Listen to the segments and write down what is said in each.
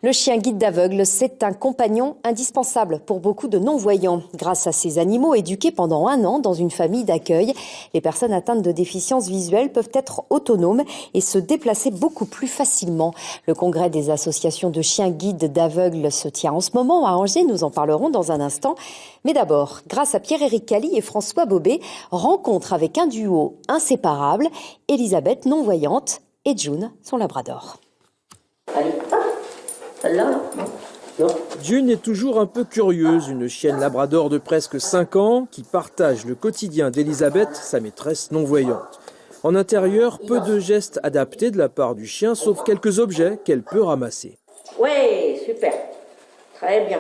Le chien guide d'aveugle, c'est un compagnon indispensable pour beaucoup de non-voyants. Grâce à ces animaux éduqués pendant 1 an dans une famille d'accueil, les personnes atteintes de déficience visuelle peuvent être autonomes et se déplacer beaucoup plus facilement. Le congrès des associations de chiens guides d'aveugles se tient en ce moment à Angers. Nous en parlerons dans un instant. Mais d'abord, grâce à Pierre-Éric Cali et François Bobet, rencontre avec un duo inséparable, Elisabeth non-voyante et June, son labrador. Allez, celle-là, non. June est toujours un peu curieuse, une chienne labrador de presque 5 ans qui partage le quotidien d'Elisabeth, sa maîtresse non-voyante. En intérieur, peu de gestes adaptés de la part du chien, sauf quelques objets qu'elle peut ramasser. Ouais, super. Très bien.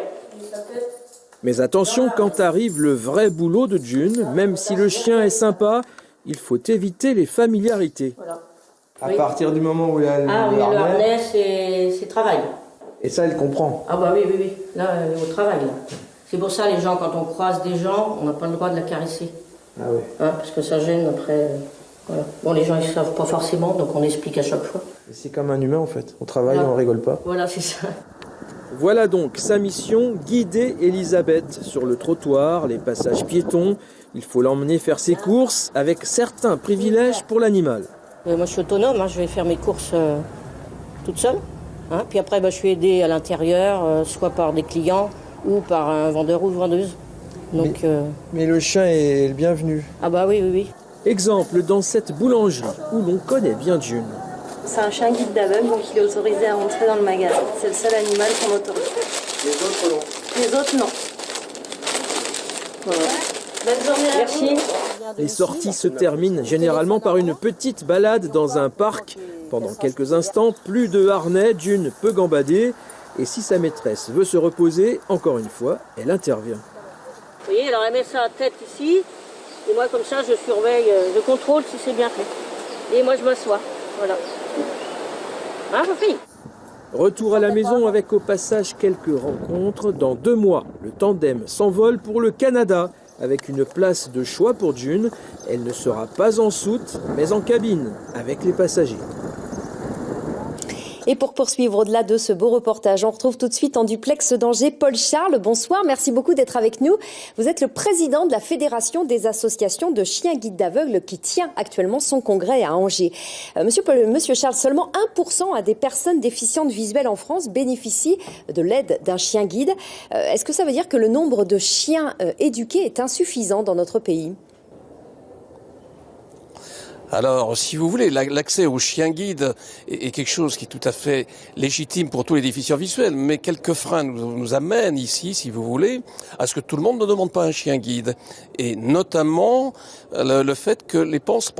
Mais attention, quand arrive le vrai boulot de June, même si le chien est sympa, il faut éviter les familiarités. Voilà. À partir du moment où il y a le le harnais, harnais, c'est travail. et ça, elle comprend. Ah bah oui. Là, elle est au travail. Là. C'est pour ça, les gens, quand on croise des gens, on n'a pas le droit de la caresser. Ah oui. Parce que ça gêne après. Voilà. Bon, les gens, ils ne savent pas forcément, donc on explique à chaque fois. C'est comme un humain en fait. On travaille, Voilà. on rigole pas. Voilà, c'est ça. Voilà donc sa mission, guider Elisabeth sur le trottoir, les passages piétons. Il faut l'emmener faire ses courses avec certains privilèges pour l'animal. Moi, je suis autonome, je vais faire mes courses toute seule. Puis après, je suis aidée à l'intérieur, soit par des clients ou par un vendeur ou vendeuse. Donc, Mais le chien est le bienvenu. ah bah oui. Exemple dans cette boulangerie où l'on connaît bien June. C'est un chien guide d'aveugle, donc il est autorisé à rentrer dans le magasin. C'est le seul animal qu'on autorise. Les autres non. Les autres, non. Voilà. Bonne journée à vous. Merci. Les sorties se terminent généralement par une petite balade dans un parc. Pendant quelques instants, plus de harnais, June peut gambader. Et si sa maîtresse veut se reposer, encore une fois, elle intervient. Vous voyez, alors elle met sa tête ici, et moi comme ça je surveille, je contrôle si c'est bien fait. Et moi je m'assois, voilà. Sophie ? Retour à la maison avec au passage quelques rencontres. Dans 2 mois, le tandem s'envole pour le Canada. Avec une place de choix pour June, elle ne sera pas en soute, mais en cabine, avec les passagers. Et pour poursuivre au-delà de ce beau reportage, on retrouve tout de suite en duplex d'Angers Paul Charles. Bonsoir, merci beaucoup d'être avec nous. Vous êtes le président de la Fédération des associations de chiens guides d'aveugles qui tient actuellement son congrès à Angers. Monsieur Charles, seulement 1% des personnes déficientes visuelles en France bénéficient de l'aide d'un chien guide. Est-ce que ça veut dire que le nombre de chiens éduqués est insuffisant dans notre pays ? Alors, si vous voulez, l'accès aux chiens guides est quelque chose qui est tout à fait légitime pour tous les déficients visuels, mais quelques freins nous amènent ici, si vous voulez, à ce que tout le monde ne demande pas un chien guide. Et notamment le fait que les pensent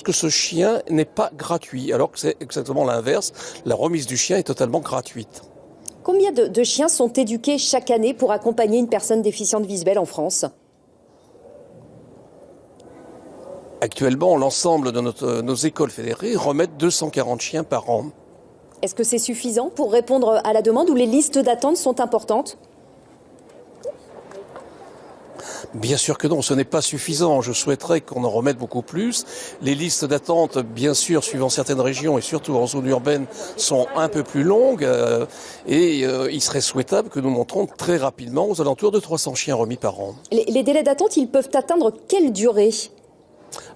que ce chien n'est pas gratuit, alors que c'est exactement l'inverse. La remise du chien est totalement gratuite. Combien de chiens sont éduqués chaque année pour accompagner une personne déficiente visuelle en France ? Actuellement, l'ensemble de nos écoles fédérées remettent 240 chiens par an. Est-ce que c'est suffisant pour répondre à la demande ou les listes d'attente sont importantes ? Bien sûr que non, ce n'est pas suffisant. Je souhaiterais qu'on en remette beaucoup plus. Les listes d'attente, bien sûr, suivant certaines régions et surtout en zone urbaine, sont un peu plus longues. Il serait souhaitable que nous montrons très rapidement aux alentours de 300 chiens remis par an. Les délais d'attente, ils peuvent atteindre quelle durée ?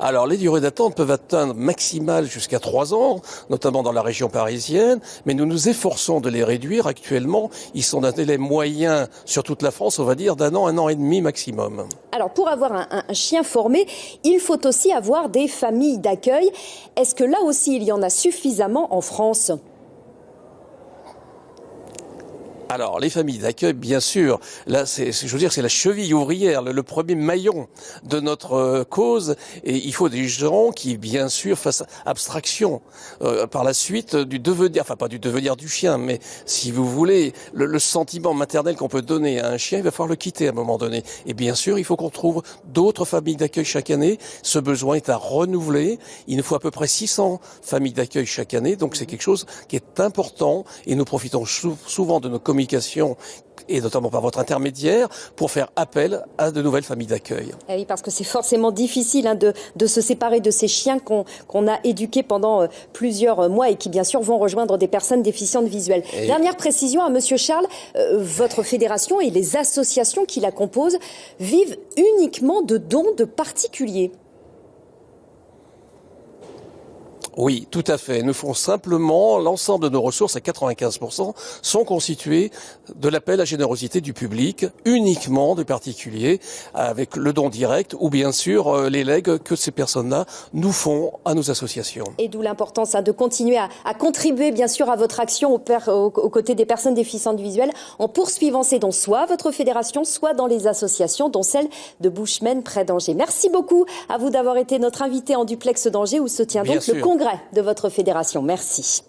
Alors, les durées d'attente peuvent atteindre maximales jusqu'à 3 ans, notamment dans la région parisienne, mais nous nous efforçons de les réduire. Actuellement, ils sont d'un délai moyen sur toute la France, on va dire, d'1 an, 1 an et demi maximum. Alors, pour avoir un chien formé, il faut aussi avoir des familles d'accueil. Est-ce que là aussi, il y en a suffisamment en France ? Alors, les familles d'accueil, bien sûr, là, c'est la cheville ouvrière, le premier maillon de notre cause. Et il faut des gens qui, bien sûr, fassent abstraction par la suite du devenir, enfin pas du devenir du chien, mais si vous voulez, le sentiment maternel qu'on peut donner à un chien, il va falloir le quitter à un moment donné. Et bien sûr, il faut qu'on trouve d'autres familles d'accueil chaque année. Ce besoin est à renouveler. Il nous faut à peu près 600 familles d'accueil chaque année, donc c'est quelque chose qui est important. Et nous profitons souvent de nos communications et notamment par votre intermédiaire, pour faire appel à de nouvelles familles d'accueil. Eh oui, parce que c'est forcément difficile de se séparer de ces chiens qu'on a éduqués pendant plusieurs mois et qui, bien sûr, vont rejoindre des personnes déficientes visuelles. Dernière précision à Monsieur Charles, votre fédération et les associations qui la composent vivent uniquement de dons de particuliers. Oui, tout à fait. Nous font simplement, l'ensemble de nos ressources, à 95%, sont constituées de l'appel à générosité du public, uniquement de particuliers, avec le don direct ou bien sûr les legs que ces personnes-là nous font à nos associations. Et d'où l'importance de continuer à contribuer bien sûr à votre action aux côtés des personnes déficientes visuelles en poursuivant ces dons, soit à votre fédération, soit dans les associations, dont celle de Bushman près d'Angers. Merci beaucoup à vous d'avoir été notre invité en duplex d'Angers où se tient donc le congrès de votre fédération. Merci.